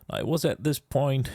I was at this point,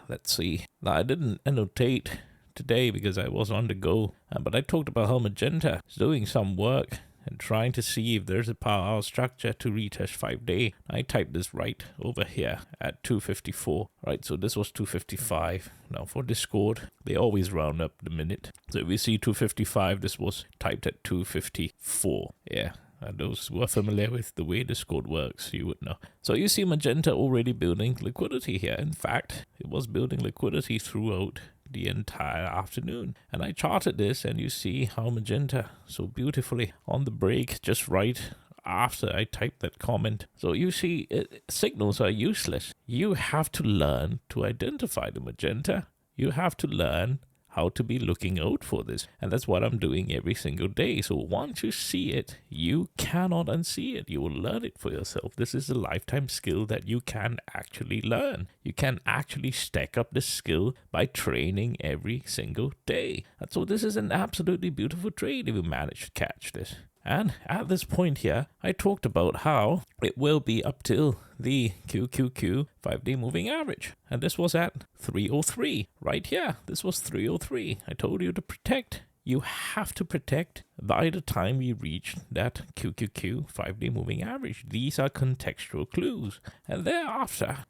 let's see. Now, I didn't annotate today because I was on the go, but I talked about how Magenta is doing some work and trying to see if there's a power hour structure to retest 5-day. I typed this right over here at 254, right? So this was 255. Now for Discord, they always round up the minute. So if we see 255, this was typed at 254. Yeah. And those who are familiar with the way Discord works, you would know. So you see Magenta already building liquidity here. In fact, it was building liquidity throughout the entire afternoon. And I charted this, and you see how Magenta so beautifully on the break just right after I typed that comment. So you see, signals are useless. You have to learn to identify the Magenta. You have to learn how to be looking out for this. And that's what I'm doing every single day. So once you see it, you cannot unsee it. You will learn it for yourself. This is a lifetime skill that you can actually learn. You can actually stack up the skill by training every single day. And so this is an absolutely beautiful trade if you manage to catch this. And at this point here, I talked about how it will be up till the QQQ 5-day moving average. And this was at 303 right here. This was 303. I told you to protect. You have to protect by the time we reach that QQQ 5-day moving average. These are contextual clues. And thereafter,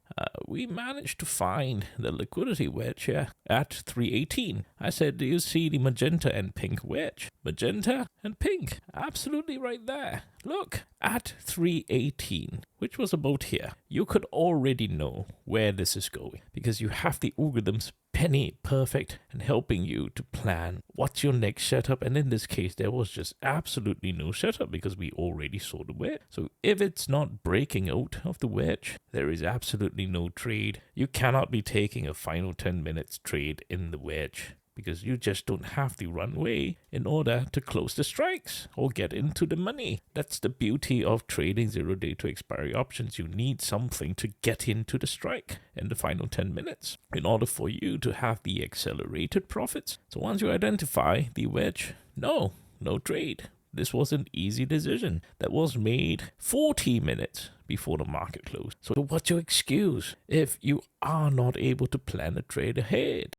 we managed to find the liquidity wedge here at 318. I said, do you see the magenta and pink wedge? Magenta and pink, absolutely right there. Look, at 318, which was about here, you could already know where this is going because you have the algorithms penny perfect and helping you to plan what's your next setup. And in this case, there was just absolutely no setup because we already saw the wedge. So if it's not breaking out of the wedge, there is absolutely no trade. You cannot be taking a final 10 minutes trade in the wedge because you just don't have the runway in order to close the strikes or get into the money. That's the beauty of trading 0-day to expiry options. You need something to get into the strike in the final 10 minutes in order for you to have the accelerated profits. So once you identify the wedge, no trade. This was an easy decision that was made 40 minutes before the market closed. So what's your excuse if you are not able to plan a trade ahead?